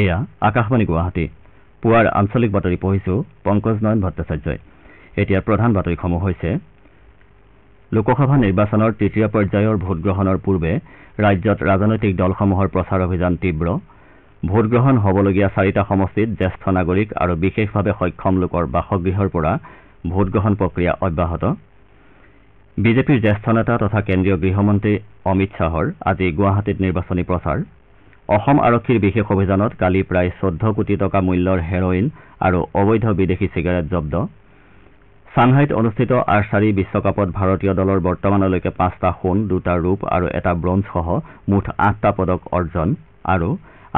এয়া আকাশবাণী গুৱাহাটী পুৱাৰ আঞ্চলিক বাতৰি পঢ়িছো পংকজ নয়ন ভট্টাচাৰ্যই এতিয়া প্ৰধান বাতৰিসমূহ হৈছে লোকসভা নিৰ্বাচনৰ তৃতীয় পৰ্যায়ৰ ভোটগ্ৰহণৰ পূৰ্বে ৰাজ্যত ৰাজনৈতিক দলসমূহৰ প্ৰচাৰ অভিযান তীব্ৰ ভোটগ্ৰহণ হ'বলগীয়া 4টা সমষ্টিত জ্যেষ্ঠ নাগৰিক আৰু বিশেষভাৱে সক্ষম লোকৰ বাসগৃহৰ পৰা ভোটগ্ৰহণ প্ৰক্ৰিয়া অব্যাহত বিজেপিৰ জ্যেষ্ঠ নেতা তথা কেন্দ্ৰীয় গৃহমন্ত্ৰী অমিত শ্বাহৰ আজি গুৱাহাটীত নিৰ্বাচনী প্ৰচাৰ অসম আৰক্ষীৰ বিশেষ অভিযানত কালি প্ৰায় 14 কোটি টকা মূল্যৰ হেৰইন আৰু অবৈধ বিদেশী চিগাৰেট জব্দ সাংহাইত অনুষ্ঠিত আৰ্চাৰী বিশ্বকাপত ভাৰতীয় দলৰ বৰ্তমানলৈকে 5টা সোণ 2টা ৰূপ আৰু এটা ব্ৰঞ্জসহ মুঠ 8টা পদক অৰ্জন আৰু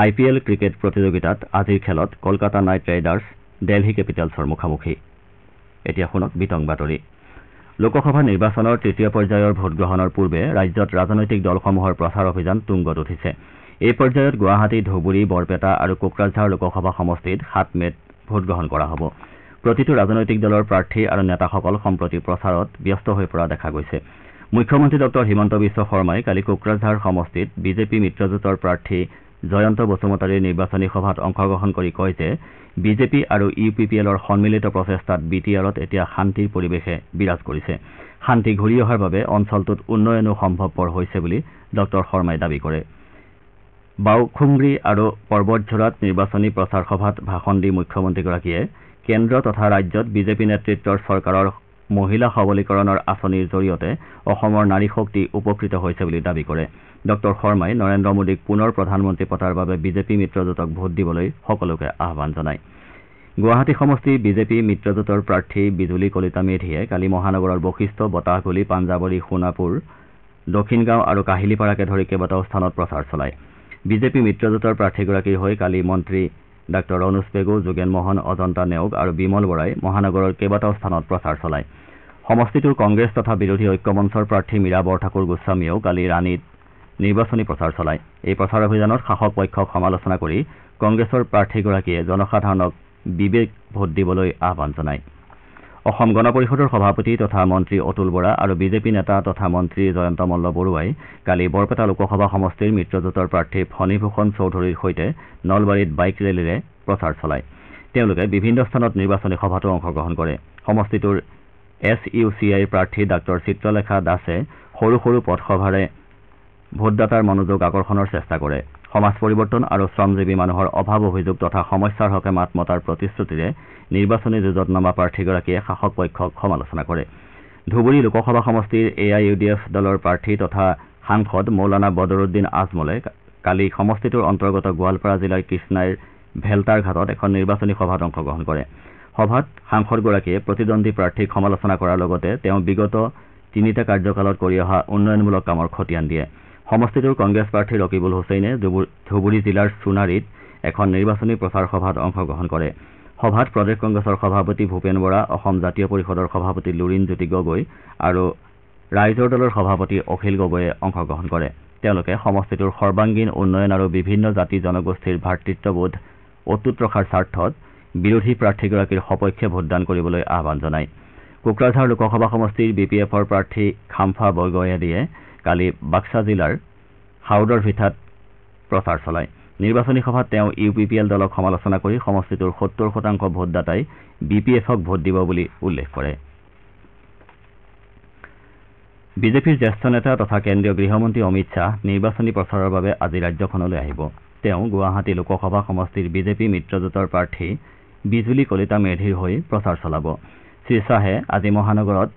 IPL ক্ৰিকেট প্ৰতিযোগিতাত আজিৰ খেলত কলকাতা নাইট ৰাইডাৰ্ছ দিল্লী কেপিটেলছৰ মুখামুখি এতিয়া শুনক বিতং বাতৰি লোকসভা নিৰ্বাচনৰ তৃতীয় পৰ্যায়ৰ ভোটগ্ৰহণৰ পূৰ্বে ৰাজ্যত ৰাজনৈতিক দলসমূহৰ প্ৰচাৰ অভিযান তুংগত উঠিছে এই পৰ্যায়ত গুৱাহাটী ধুবুৰী বৰপেটা আৰু কোকৰাঝাৰ লোকসভা সমষ্টিত 7 মেত ভোটগ্ৰহণ কৰা হ'ব প্ৰতিটো ৰাজনৈতিক দলৰ প্ৰাৰ্থী আৰু নেতাসকল সম্প্ৰতি প্ৰচাৰত ব্যস্ত হৈ পৰা দেখা গৈছে মুখ্যমন্ত্ৰী ডক্টৰ হিমন্ত বিশ্ব শৰ্মাই কালি কোকৰাঝাৰ সমষ্টিত বিজেপি মিত্ৰজোঁটৰ প্ৰাৰ্থী জয়ন্ত বসুমতাৰীৰ নিৰ্বাচনী সভাত অংশগ্ৰহণ কৰি কয় যে বিজেপি আৰু UPPLৰ সন্মিলিত প্ৰচেষ্টাত BTRত এতিয়া শান্তিৰ পৰিৱেশে বিৰাজ কৰিছে শান্তি ঘূৰি অহাৰ বাবে অঞ্চলটোত উন্নয়নো সম্ভৱপৰ হৈছে বুলি ডক্টৰ শৰ্মাই দাবী কৰে বাউখুংগ্ৰী আৰু পৰ্বতঝোৰাত নিৰ্বাচনী প্ৰচাৰ সভাত ভাষণ দি মুখ্যমন্ত্ৰীগৰাকীয়ে কেন্দ্ৰ তথা ৰাজ্যত বিজেপি নেতৃত্বৰ চৰকাৰৰ মহিলা সবলীকৰণৰ আঁচনিৰ জৰিয়তে অসমৰ নাৰী শক্তি উপকৃত হৈছে বুলি দাবী কৰে ডক্টৰ শৰ্মাই নৰেন্দ্ৰ মোদীক পুনৰ প্ৰধানমন্ত্ৰী পতাৰ বাবে বিজেপি মিত্ৰজোঁটক ভোট দিবলৈ সকলোকে আহ্বান জনায় গুৱাহাটী সমষ্টি বিজেপি মিত্ৰজোঁটৰ প্ৰাৰ্থী বিজুলী কলিতা মেধিয়ে কালি মহানগৰৰ বশিষ্ঠ বতাহগলি পাঞ্জাবৰী সোণাপুৰ দক্ষিণগাঁও আৰু কাহিলীপাৰাকে ধৰি কেইবাটাও স্থানত প্ৰচাৰ চলায় বিজেপি মিত্ৰজোঁটৰ প্ৰাৰ্থীগৰাকীৰ হৈ কালি মন্ত্ৰী ডাঃ অনুজ পেগু যোগেন মোহন অজন্তা নেওগ আৰু বিমল বৰাই মহানগৰৰ কেইবাটাও স্থানত প্ৰচাৰ চলায় সমষ্টিটোৰ কংগ্ৰেছ তথা বিৰোধী ঐক্যমঞ্চৰ প্ৰাৰ্থী মীৰা বৰঠাকুৰ গোস্বামীয়েও কালি ৰাণীত নিৰ্বাচনী প্ৰচাৰ চলায় এই প্ৰচাৰ অভিযানত শাসক পক্ষক সমালোচনা কৰি কংগ্ৰেছৰ প্ৰাৰ্থীগৰাকীয়ে জনসাধাৰণক বিবেক ভোট দিবলৈ আহ্বান জনায় অসম গণ পৰিষদৰ সভাপতি তথা মন্ত্ৰী অতুল বৰা আৰু বিজেপি নেতা তথা মন্ত্ৰী জয়ন্ত মল্ল বৰুৱাই কালি বৰপেটা লোকসভা সমষ্টিৰ মিত্ৰজোঁটৰ প্ৰাৰ্থী ফণীভূষণ চৌধুৰীৰ সৈতে নলবাৰীত বাইক ৰেলীৰে প্ৰচাৰ চলায় তেওঁলোকে বিভিন্ন স্থানত নিৰ্বাচনী সভাতো অংশগ্ৰহণ কৰে সমষ্টিটোৰ SUCIৰ প্ৰাৰ্থী ডাঃ চিত্ৰলেখা দাসে সৰু সৰু পথসভাৰে ভোটদাতাৰ মনোযোগ আকৰ্ষণৰ চেষ্টা কৰে সমাজ পৰিৱৰ্তন আৰু শ্ৰমজীৱী মানুহৰ অভাৱ অভিযোগ তথা সমস্যাৰ হকে মাত মতাৰ প্ৰতিশ্ৰুতিৰে নিৰ্বাচনী যুঁজত নমা প্ৰাৰ্থীগৰাকীয়ে শাসক পক্ষক সমালোচনা কৰে ধুবুৰী লোকসভা সমষ্টিৰ AIUDF দলৰ প্ৰাৰ্থী তথা সাংসদ মৌলানা বদৰুদ্দিন আজমলে কালি সমষ্টিটোৰ অন্তৰ্গত গোৱালপাৰা জিলাৰ কৃষ্ণাইৰ ভেলতাৰ ঘাটত এখন নিৰ্বাচনী সভাত অংশগ্ৰহণ কৰে সভাত সাংসদগৰাকীয়ে প্ৰতিদ্বন্দ্বী প্ৰাৰ্থীক সমালোচনা কৰাৰ লগতে তেওঁ বিগত 3টা কাৰ্যকালত কৰি অহা উন্নয়নমূলক কামৰ খতিয়ান দিয়ে সমষ্টিটোৰ কংগ্ৰেছ প্ৰাৰ্থী ৰকিবুল হুছেইনে ধুবুৰী জিলাৰ সোণাৰীত এখন নিৰ্বাচনী প্ৰচাৰ সভাত অংশগ্ৰহণ কৰে সভাত প্ৰদেশ কংগ্ৰেছৰ সভাপতি ভূপেন বৰা অসম জাতীয় পৰিষদৰ সভাপতি লুৰিণ জ্যোতি গগৈ আৰু ৰাইজৰ দলৰ সভাপতি অখিল গগৈয়ে অংশগ্ৰহণ কৰে তেওঁলোকে সমষ্টিটোৰ সৰ্বাংগীন উন্নয়ন আৰু বিভিন্ন জাতি জনগোষ্ঠীৰ ভাতৃত্ববোধ অটুট ৰখাৰ স্বাৰ্থত বিৰোধী প্ৰাৰ্থীগৰাকীৰ সপক্ষে ভোটদান কৰিবলৈ আহ্বান জনায় কোকৰাঝাৰ লোকসভা সমষ্টিৰ BPFৰ প্ৰাৰ্থী খাম্ফা বৰগয়াদিয়ে কালি বাক্সা জিলাৰ হাউদৰ ভিঠাত প্ৰচাৰ চলায় নিৰ্বাচনী সভাত তেওঁ UPPL দলক সমালোচনা কৰি সমষ্টিটোৰ 70% ভোটদাতাই BPFক ভোট দিব বুলি উল্লেখ কৰে বিজেপিৰ জ্যেষ্ঠ নেতা তথা কেন্দ্ৰীয় গৃহমন্ত্ৰী অমিত শ্বাহ নিৰ্বাচনী প্ৰচাৰৰ বাবে আজি ৰাজ্যখনলৈ আহিব তেওঁ গুৱাহাটী লোকসভা সমষ্টিৰ বিজেপি মিত্ৰজোঁটৰ প্ৰাৰ্থী বিজুলী কলিতা মেধিৰ হৈ প্ৰচাৰ চলাব শ্ৰীশ্বাহে আজি মহানগৰত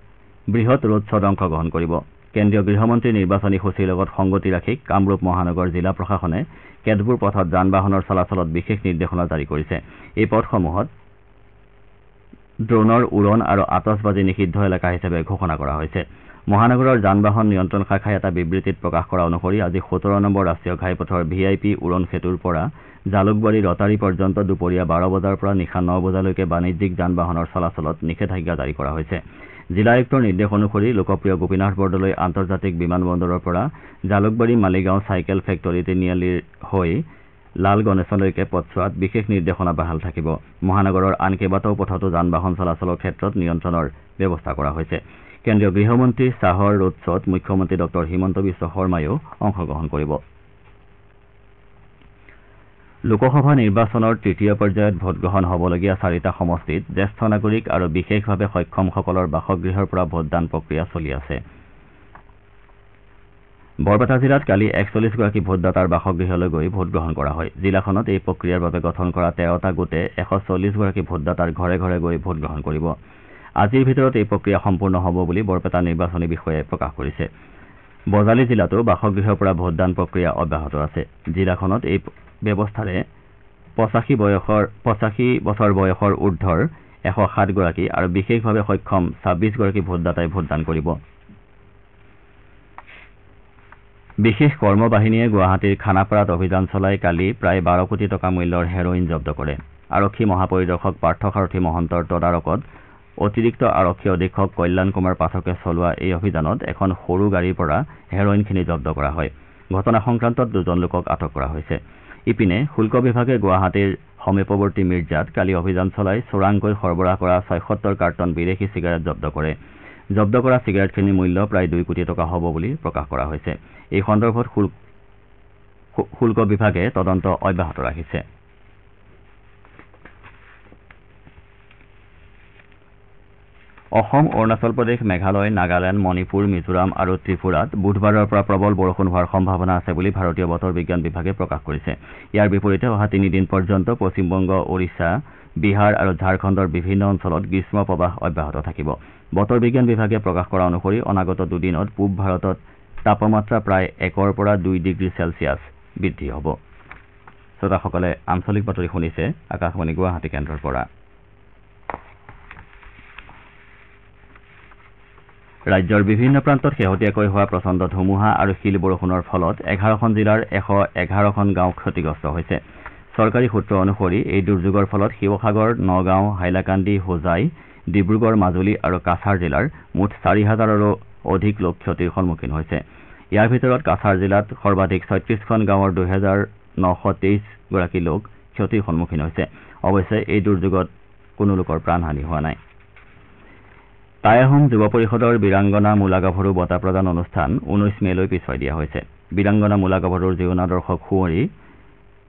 বৃহৎ ৰোড শ্বত অংশগ্ৰহণ কৰিব কেন্দ্ৰীয় গৃহমন্ত্ৰীৰ নিৰ্বাচনী সূচীৰ লগত সংগতি ৰাখি কামৰূপ মহানগৰ জিলা প্ৰশাসনে কেতবোৰ পথত যান বাহনৰ চলাচলত বিশেষ নিৰ্দেশনা জাৰি কৰিছে এই পথসমূহত ড্ৰোনৰ উৰণ আৰু আতচবাজি নিষিদ্ধ এলেকা হিচাপে ঘোষণা কৰা হৈছে মহানগৰৰ যান বাহন নিয়ন্ত্ৰণ শাখাই এটা বিবৃতিত প্ৰকাশ কৰা অনুসৰি আজি 17 নম্বৰ ৰাষ্ট্ৰীয় ঘাইপথৰ VIP উৰণ সেতুৰ পৰা জালুকবাৰী ৰটাৰী পৰ্যন্ত দুপৰীয়া 12 বজাৰ পৰা নিশা 9 বজালৈকে বাণিজ্যিক যান বাহনৰ চলাচলত নিষেধাজ্ঞা জাৰি কৰা হৈছে জিলা আয়ুক্তৰ নিৰ্দেশ অনুসৰি লোকপ্ৰিয় গোপীনাথ বৰদলৈ আন্তৰ্জাতিক বিমানবন্দৰৰ পৰা জালুকবাৰী মালিগাঁও চাইকেল ফেক্টৰী তিনিআলিৰ হৈ লাল গণেশলৈকে পথছোৱাত বিশেষ নিৰ্দেশনা বাহাল থাকিব মহানগৰৰ আন কেইবাটাও পথতো যান বাহন চলাচলৰ ক্ষেত্ৰত নিয়ন্ত্ৰণৰ ব্যৱস্থা কৰা হৈছে কেন্দ্ৰীয় গৃহমন্ত্ৰী শ্বাহৰ ৰোড শ্বত মুখ্যমন্ত্ৰী ডঃ হিমন্ত বিশ্ব শৰ্মায়ো অংশগ্ৰহণ কৰিব লোকসভা নিৰ্বাচনৰ তৃতীয় পৰ্যায়ত ভোটগ্ৰহণ হ'বলগীয়া 4টা সমষ্টিত জ্যেষ্ঠ নাগৰিক আৰু বিশেষভাৱে সক্ষমসকলৰ বাসগৃহৰ পৰা ভোটদান প্ৰক্ৰিয়া চলি আছে। বৰপেটা জিলাত কালি 41গৰাকী ভোটদাতাৰ বাসগৃহলৈ গৈ ভোটগ্ৰহণ কৰা হয়। জিলাখনত এই প্ৰক্ৰিয়াৰ বাবে গঠন কৰা 13টা গোটে 140গৰাকী ভোটদাতাৰ ঘৰে ঘৰে গৈ ভোটগ্ৰহণ কৰিব। আজিৰ ভিতৰত এই প্ৰক্ৰিয়া সম্পূৰ্ণ হ'ব বুলি বৰপেটা নিৰ্বাচনী বিষয়াই প্ৰকাশ কৰিছে। বজালী জিলাতো বাসগৃহৰ পৰা ভোটদান প্ৰক্ৰিয়া অব্যাহত আছে। জিলাখনত এই ব্যৱস্থাৰে 85 বছৰ বয়সৰ ঊৰ্ধৰ 107গৰাকী আৰু বিশেষভাৱে সক্ষম 26গৰাকী ভোটদাতাই ভোটদান কৰিব। বিশেষ কৰ্ম বাহিনীয়ে গুৱাহাটীৰ খানাপাৰাত অভিযান চলাই কালি প্ৰায় 12 কোটি টকা মূল্যৰ হেৰইন জব্দ কৰে। আৰক্ষী মহাপৰিদৰ্শক পাৰ্থসাৰথী মহন্তৰ তদাৰকত অতিৰিক্ত আৰক্ষী অধীক্ষক কল্যাণ কুমাৰ পাঠকে চলোৱা এই অভিযানত এখন সৰু গাড়ীৰ পৰা হেৰইনখিনি জব্দ কৰা হয়। ঘটনা সংক্ৰান্তত 2জন লোকক আটক কৰা হৈছে। ইপিনে শুল্ক বিভাগে গুৱাহাটীৰ সমীপৱৰ্তী মিৰ্জাত কালি অভিযান চলাই চোৰাংকৈ সৰবৰাহ কৰা 76 কাৰ্টন বিদেশী চিগাৰেট জব্দ কৰে। জব্দ কৰা চিগাৰেটখিনিৰ মূল্য প্ৰায় 2 কোটি টকা হ'ব বুলি প্ৰকাশ কৰা হৈছে। এই সন্দৰ্ভত শুল্ক বিভাগে তদন্ত অব্যাহত ৰাখিছে। অসম, অৰুণাচল প্ৰদেশ, মেঘালয়, নাগালেণ্ড, মণিপুৰ, মিজোৰাম আৰু ত্ৰিপুৰাত বুধবাৰৰ পৰা প্ৰবল বৰষুণ হোৱাৰ সম্ভাৱনা আছে বুলি ভাৰতীয় বতৰ বিজ্ঞান বিভাগে প্ৰকাশ কৰিছে। ইয়াৰ বিপৰীতে অহা 3 দিন পৰ্যন্ত পশ্চিমবংগ, ওড়িশা, বিহাৰ আৰু ঝাৰখণ্ডৰ বিভিন্ন অঞ্চলত গ্ৰীষ্ম প্ৰৱাহ অব্যাহত থাকিব। বতৰ বিজ্ঞান বিভাগে প্ৰকাশ কৰা অনুসৰি অনাগত 2 দিনত পূব ভাৰতত তাপমাত্ৰা প্ৰায় 1 পৰা 2 ডিগ্ৰী চেলছিয়াছ বৃদ্ধি হ'ব। শ্ৰোতাসকলে আঞ্চলিক বাতৰি শুনিছে আকাশবাণী গুৱাহাটী কেন্দ্ৰৰ পৰা। ৰাজ্যৰ বিভিন্ন প্ৰান্তত শেহতীয়াকৈ হোৱা প্ৰচণ্ড ধুমুহা আৰু শিল বৰষুণৰ ফলত 11খন জিলাৰ 111খন গাঁও ক্ষতিগ্ৰস্ত হৈছে। চৰকাৰী সূত্ৰ অনুসৰি এই দুৰ্যোগৰ ফলত শিৱসাগৰ, নগাঁও, হাইলাকান্দি, হোজাই, ডিব্ৰুগড়, মাজুলী আৰু কাছাৰ জিলাৰ মুঠ 4,000ৰো অধিক লোক ক্ষতিৰ সন্মুখীন হৈছে। ইয়াৰ ভিতৰত কাছাৰ জিলাত সৰ্বাধিক 36খন গাঁৱৰ 2,923গৰাকী লোক ক্ষতিৰ সন্মুখীন হৈছে। অৱশ্যে এই দুৰ্যোগত কোনো লোকৰ প্ৰাণহানি হোৱা নাই। টাই আহোম যুৱ পৰিষদৰ বীৰাংগনা মূলা গাভৰু বঁটা প্ৰদান অনুষ্ঠান 19 মেলৈ পিছুৱাই দিয়া হৈছে। বীৰাংগনা মূলা গাভৰুৰ জীৱনাদৰ্শ সুঁৱৰি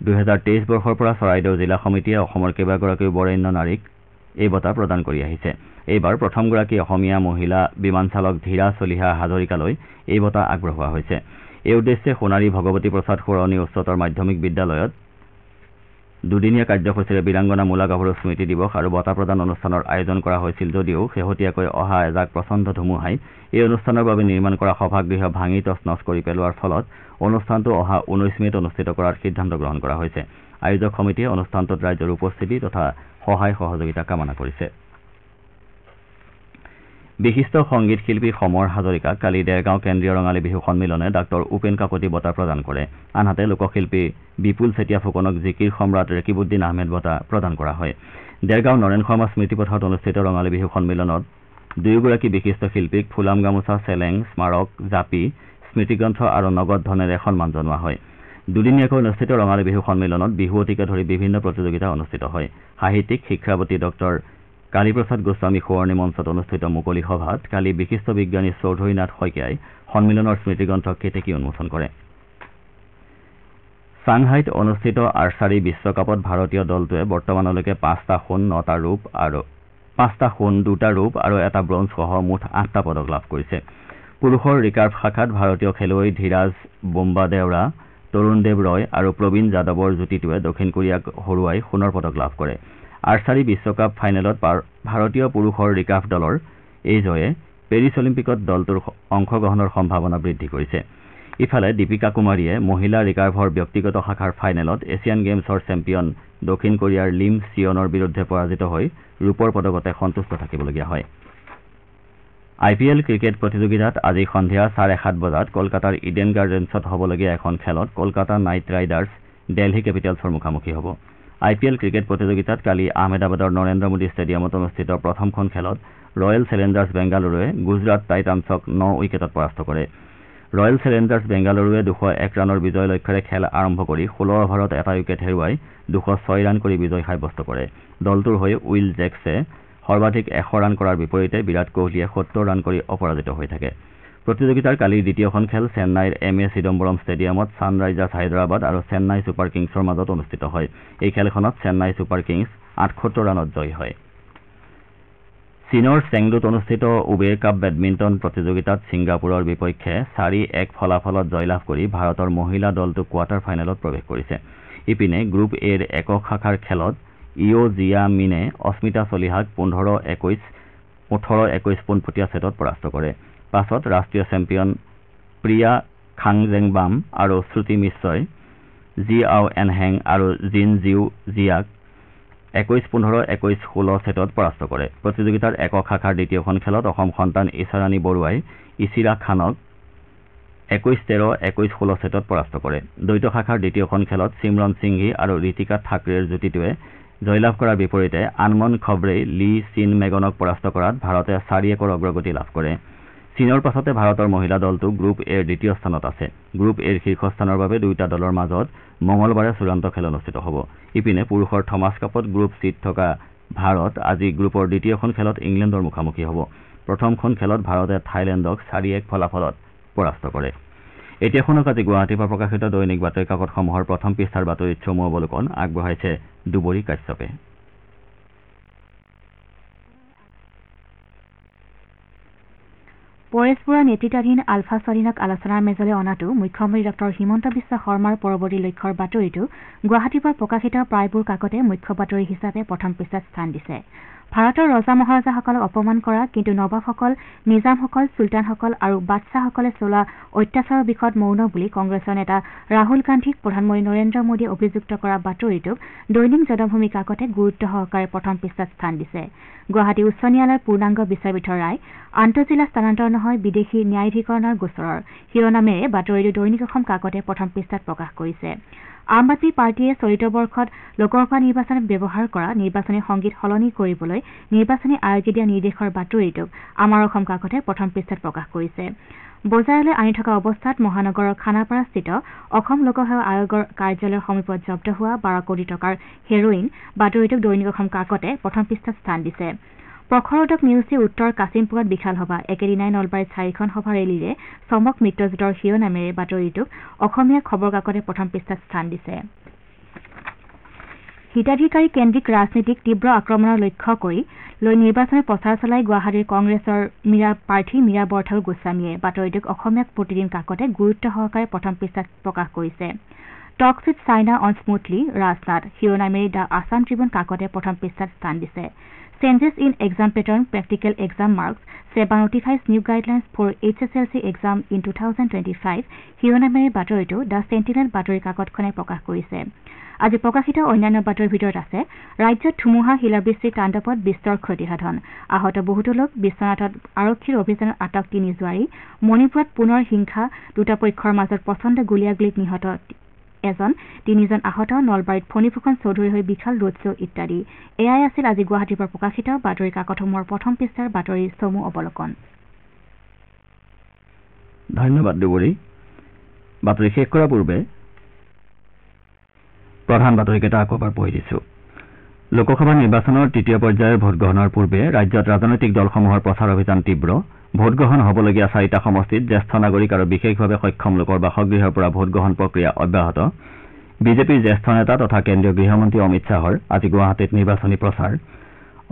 2023 বৰ্ষৰ পৰা চৰাইদেউ জিলা সমিতিয়ে অসমৰ কেইবাগৰাকীও বৰেণ্য নাৰীক এই বঁটা প্ৰদান কৰি আহিছে। এইবাৰ প্ৰথমগৰাকী অসমীয়া মহিলা বিমান চালক ধীৰা চলিহা হাজৰিকালৈ এই বঁটা আগবঢ়োৱা হৈছে। এই উদ্দেশ্যে সোণাৰী ভগৱতী প্ৰসাদ সোঁৱৰণী উচ্চতৰ মাধ্যমিক বিদ্যালয়ত দুদিনীয়া কাৰ্যসূচীৰে বীৰাংগনা মূলা গাভৰু স্মৃতি দিৱস আৰু বঁটা প্ৰদান অনুষ্ঠানৰ আয়োজন কৰা হৈছিল যদিও শেহতীয়াকৈ অহা এজাক প্ৰচণ্ড ধুমুহাই এই অনুষ্ঠানৰ বাবে নিৰ্মাণ কৰা সভাগৃহ ভাঙি তছনছ কৰি পেলোৱাৰ ফলত অনুষ্ঠানটো অহা 19 মেত অনুষ্ঠিত কৰাৰ সিদ্ধান্ত গ্ৰহণ কৰা হৈছে। আয়োজক সমিতিয়ে অনুষ্ঠানটোত ৰাইজৰ উপস্থিতি তথা সহায় সহযোগিতা কামনা কৰিছে। বিশিষ্ট সংগীত শিল্পী সমৰ হাজৰিকাক কালি দেৰগাঁও কেন্দ্ৰীয় ৰঙালী বিহু সন্মিলনে ডাঃ উপেন কাকতি বঁটা প্ৰদান কৰে। আনহাতে লোকশিল্পী বিপুল চেতিয়া ফুকনক জিকিৰ সম্ৰাট ৰেকিবুদ্দিন আহমেদ বঁটা প্ৰদান কৰা হয়। দেৰগাঁও নৰেন শৰ্মা স্মৃতিপথত অনুষ্ঠিত ৰঙালী বিহু সন্মিলনত দুয়োগৰাকী বিশিষ্ট শিল্পীক ফুলাম গামোচা, চেলেং, স্মাৰক, জাপি, স্মৃতিগ্ৰন্থ আৰু নগদ ধনেৰে সন্মান জনোৱা হয়। দুদিনীয়াকৈ অনুষ্ঠিত ৰঙালী বিহু সন্মিলনত বিহুৱতীকে ধৰি বিভিন্ন প্ৰতিযোগিতা অনুষ্ঠিত হয়। সাহিত্যিক শিক্ষাৱতী ডঃ কালীপ্ৰসাদ গোস্বামী সোঁৱৰণী মঞ্চত অনুষ্ঠিত মুকলি সভাত কালি বিশিষ্ট বিজ্ঞানী চৌধুৰীনাথ শইকীয়াই সন্মিলনৰ স্মৃতিগ্ৰন্থ কেতেকী উন্মোচন কৰে। চাংহাইত অনুষ্ঠিত আৰ্চাৰী বিশ্বকাপত ভাৰতীয় দলটোৱে বৰ্তমানলৈকে 5টা সোণ, 9টা ৰূপ আৰু 2টা ৰূপ আৰু 1টা ব্ৰঞ্জসহ মুঠ 8টা পদক লাভ কৰিছে। পুৰুষৰ ৰিকাৰ্ভ শাখাত ভাৰতীয় খেলুৱৈ ধীৰাজ বোম্বাদেউৰা, তৰুণদেৱ ৰয় আৰু প্ৰবীণ যাদৱৰ যুটিটোৱে দক্ষিণ কোৰিয়াক হৰুৱাই সোণৰ পদক লাভ কৰে। আৰ্চাৰী বিশ্বকাপ ফাইনেলত ভাৰতীয় পুৰুষৰ ৰিকাৰ্ভ দলৰ এই জয়ে পেৰিছ অলিম্পিকত দলটোৰ অংশগ্ৰহণৰ সম্ভাৱনা বৃদ্ধি কৰিছে। ইফালে দীপিকা কুমাৰীয়ে মহিলা ৰিকাৰ্ভৰ ব্যক্তিগত শাখাৰ ফাইনেলত এছিয়ান গেমছৰ চেম্পিয়ন দক্ষিণ কোৰিয়াৰ লিম ছিয়নৰ বিৰুদ্ধে পৰাজিত হৈ ৰূপৰ পদকতে সন্তুষ্ট থাকিবলগীয়া হয়। IPL ক্ৰিকেট প্ৰতিযোগিতাত আজি সন্ধিয়া 7:30 বজাত কলকাতাৰ ইডেন গাৰ্ডেনছত হ'বলগীয়া এখন খেলত কলকাতা নাইট ৰাইডাৰ্ছ দিল্লী কেপিটেলছৰ মুখামুখি হ'ব। IPL ক্ৰিকেট প্ৰতিযোগিতাত কালি আহমেদাবাদৰ নৰেন্দ্ৰ মোদী ষ্টেডিয়ামত অনুষ্ঠিত প্ৰথমখন খেলত ৰয়েল চেলেঞ্জাৰ্ছ বেংগালুৰুৱে গুজৰাট টাইটানছক 9 উইকেটত পৰাস্ত কৰে। ৰয়েল চেলেঞ্জাৰ্ছ বেংগালুৰুৱে 201 ৰানৰ বিজয় লক্ষ্যৰে খেল আৰম্ভ কৰি 16 অভাৰত 1 উইকেট হেৰুৱাই 206 ৰান কৰি বিজয় সাব্যস্ত কৰে। দলটোৰ হৈ উইল জেক্সে সৰ্বাধিক 100 ৰান কৰাৰ বিপৰীতে বিৰাট কোহলীয়ে 70 ৰান কৰি অপৰাজিত হৈ থাকে। প্ৰতিযোগিতাৰ কালিৰ দ্বিতীয়খন খেল চেন্নাইৰ এম.এ. চিদম্বৰম ষ্টেডিয়ামত ছানৰাইজাৰ্ছ হায়দৰাবাদ আৰু চেন্নাই ছুপাৰ কিংছৰ মাজত অনুষ্ঠিত হয় এই খেলখনত চেন্নাই ছুপাৰ কিংছ 78 ৰানত জয়ী হয় চীনৰ চেংডুত অনুষ্ঠিত উবেৰ কাপ বেডমিণ্টন প্ৰতিযোগিতাত ছিংগাপুৰৰ বিপক্ষে 4-1 ফলাফলত জয়লাভ কৰি ভাৰতৰ মহিলা দলটো কোৱাৰ্টাৰ ফাইনেলত প্ৰৱেশ কৰিছে ইপিনে গ্ৰুপ এৰ একক শাখাৰ খেলত ইঅ' জিয়া মিনে অস্মিতা চলিহাক 15-21 18-21 পোনপটীয়া ছেটত পৰাস্ত কৰে পাছত ৰাষ্ট্ৰীয় চেম্পিয়ন প্ৰিয়া খাংজেংবাম আৰু শ্ৰুতি মিশ্ৰই জি আও এনহেং আৰু জিন জিউ জিয়াক 21-15 21-16 ছেটত পৰাস্ত কৰে প্ৰতিযোগিতাৰ একক শাখাৰ দ্বিতীয়খন খেলত অসম সন্তান ইছাৰাণী বৰুৱাই ইছিৰা খানক 21-13 21-16 ছেটত পৰাস্ত কৰে দ্বৈত শাখাৰ দ্বিতীয়খন খেলত সিমৰন সিংঘি আৰু ঋতিকা ঠাকৰেৰ যুটিটোৱে জয়লাভ কৰাৰ বিপৰীতে আনমন খব্ৰেই লি চিন মেগনক পৰাস্ত কৰাত ভাৰতে 4-1 অগ্ৰগতি লাভ কৰে চীনৰ পাছতে ভাৰতৰ মহিলা দলটো গ্ৰুপ এৰ দ্বিতীয় স্থানত আছে গ্ৰুপ এৰ শীৰ্ষস্থানৰ বাবে দুয়োটা দলৰ মাজত মঙলবাৰে চূড়ান্ত খেল অনুষ্ঠিত হ'ব ইপিনে পুৰুষৰ থমাছ কাপত গ্ৰুপ চিত থকা ভাৰত আজি গ্ৰুপৰ দ্বিতীয়খন খেলত ইংলেণ্ডৰ মুখামুখি হ'ব প্ৰথমখন খেলত ভাৰতে থাইলেণ্ডক 4-1 ফলাফলত পৰাস্ত কৰে এতিয়া শুনক আজি গুৱাহাটীৰ পৰা প্ৰকাশিত দৈনিক বাতৰি কাকতসমূহৰ প্ৰথম পৃষ্ঠাৰ বাতৰিত চমু অৱলোকন আগবঢ়াইছে দুবৰী কাশ্যপে পৰেশ বৰা নেতৃত্বাধীন আলফা স্বাধীনক আলোচনাৰ মেজলৈ অনাটো মুখ্যমন্ত্ৰী ডঃ হিমন্ত বিশ্ব শৰ্মাৰ পৰৱৰ্তী লক্ষ্যৰ বাতৰিটো গুৱাহাটীৰ পৰা প্ৰকাশিত প্ৰায়বোৰ কাকতে মুখ্য বাতৰি হিচাপে প্ৰথম পৃষ্ঠাত স্থান দিছে ভাৰতৰ ৰজা মহাৰাজাসকলক অপমান কৰা কিন্তু নবাবসকল নিজামসকল চুলতানসকল আৰু বাদশ্বাহসকলে চলোৱা অত্যাচাৰৰ বিষয়ত মৌন বুলি কংগ্ৰেছৰ নেতা ৰাহুল গান্ধীক প্ৰধানমন্ত্ৰী নৰেন্দ্ৰ মোদীয়ে অভিযুক্ত কৰা বাতৰিটোক দৈনিক জনভূমি কাকতে গুৰুত্ব সহকাৰে প্ৰথম পৃষ্ঠাত স্থান দিছে গুৱাহাটী উচ্চ ন্যায়ালয়ৰ পূৰ্ণাংগ বিচাৰপীঠৰ ৰায় আন্তঃজিলা স্থানান্তৰ নহয় বিদেশী ন্যায়াধিকৰণৰ গোচৰৰ শিৰোনামেৰে বাতৰিটো দৈনিক অসম কাকতে প্ৰথম পৃষ্ঠাত প্ৰকাশ কৰিছে আম আদমী পাৰ্টীয়ে চলিত বৰ্ষত লোকসভা নিৰ্বাচনত ব্যৱহাৰ কৰা নিৰ্বাচনী সংগীত সলনি কৰিবলৈ নিৰ্বাচনী আয়োগে দিয়া নিৰ্দেশৰ বাতৰিটোক আমাৰ অসম কাকতে প্ৰথম পৃষ্ঠাত প্ৰকাশ কৰিছে বজাৰলৈ আনি থকা অৱস্থাত মহানগৰৰ খানাপাৰাস্থিত অসম লোকসেৱা আয়োগৰ কাৰ্যালয়ৰ সমীপত জব্দ হোৱা 12 কোটি টকাৰ হেৰইন বাতৰিটোক দৈনিক অসম কাকতে প্ৰথম পৃষ্ঠাত স্থান দিছে প্ৰখৰোদক নিউজে উত্তৰ কাছিমপুৰত বিশাল সভা একেদিনাই নলবাৰীত 4খন সভা ৰেলীৰে চমক মিত্ৰজোঁটৰ শিৰোনামেৰে বাতৰিটোক অসমীয়া খবৰ কাকতে প্ৰথম পৃষ্ঠাত স্থান দিছে হিতাধিকাৰী কেন্দ্ৰিক ৰাজনীতিক তীব্ৰ আক্ৰমণৰ লক্ষ্য কৰি লৈ নিৰ্বাচনী প্ৰচাৰ চলাই গুৱাহাটীৰ কংগ্ৰেছৰ প্ৰাৰ্থী মীৰা বৰঠাকুৰ গোস্বামীয়ে বাতৰিটোক অসমীয়া প্ৰতিদিন কাকতে গুৰুত্ব সহকাৰে প্ৰথম পৃষ্ঠাত প্ৰকাশ কৰিছে talks with China on smoothly Rajnath শিৰোনামেৰে দ্য আছাম ট্ৰিবিউন কাকতে প্ৰথম পৃষ্ঠাত স্থান দিছে Changes in exam pattern, practical exam marks, SEBA notifies new guidelines for HSLC exam in 2025, শিৰোনামেৰে বাতৰিটো দ্য চেণ্টিনেল বাতৰি কাকতখনে প্ৰকাশ কৰিছে আজি প্ৰকাশিত অন্যান্য বাতৰিৰ ভিতৰত আছে ৰাজ্যত ধুমুহা শিলাবৃষ্টিৰ তাণ্ডৱত বিস্তৰ ক্ষতিসাধন আহত বহুতো লোক বিশ্বনাথত আৰক্ষীৰ অভিযানত আটক 3 জোৱাৰী মণিপুৰত পুনৰ হিংসা দুটা পক্ষৰ মাজত প্ৰচণ্ড গুলীয়াগুলীত নিহত এজন 3জন আহত নলবাৰীত ফণীভূষণ চৌধুৰী হৈ বিশাল ৰোড শ্ব' ইত্যাদি এয়াই আছিল আজি গুৱাহাটীৰ পৰা প্ৰকাশিত বাতৰি কাকতসমূহৰ প্ৰথম পৃষ্ঠাৰ বাতৰিৰ চমু অৱলোকন ধন্যবাদ দুবৰী বাতৰি শেষ কৰাৰ পূৰ্বে প্ৰধান বাতৰিকেইটা আকৌ এবাৰ পঢ়ি দিছো লোকসভা নিৰ্বাচনৰ তৃতীয় পৰ্যায়ৰ ভোটগ্ৰহণৰ পূৰ্বে ৰাজ্যত ৰাজনৈতিক দলসমূহৰ প্ৰচাৰ অভিযান তীব্ৰ ভোটগ্ৰহণ হ'বলগীয়া 4টা সমষ্টিত জ্যেষ্ঠ নাগৰিক আৰু বিশেষভাৱে সক্ষম লোকৰ বাসগৃহৰ পৰা ভোটগ্ৰহণ প্ৰক্ৰিয়া অব্যাহত বিজেপিৰ জ্যেষ্ঠ নেতা তথা কেন্দ্ৰীয় গৃহমন্ত্ৰী অমিত শ্বাহৰ আজি গুৱাহাটীত নিৰ্বাচনী প্ৰচাৰ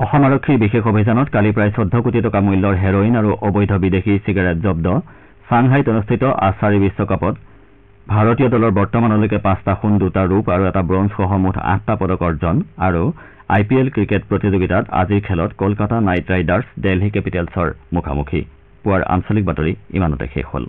অসম আৰক্ষীৰ বিশেষ অভিযানত কালি প্ৰায় 14 কোটি টকা মূল্যৰ হেৰইন আৰু অবৈধ বিদেশী চিগাৰেট জব্দ চাংহাইত অনুষ্ঠিত আৰ্চাৰী বিশ্বকাপত ভাৰতীয় দলৰ বৰ্তমানলৈকে 5টা সোণ 2টা ৰূপ আৰু এটা ব্ৰঞ্জ সহ মুঠ 8টা পদক অৰ্জন আৰু IPL ক্ৰিকেট প্ৰতিযোগিতাত আজিৰ খেলত কলকাতা নাইট ৰাইডাৰ্ছ দিল্লী কেপিটেলছৰ মুখামুখি পুৱাৰ আঞ্চলিক বাতৰি ইমানতে শেষ হ'ল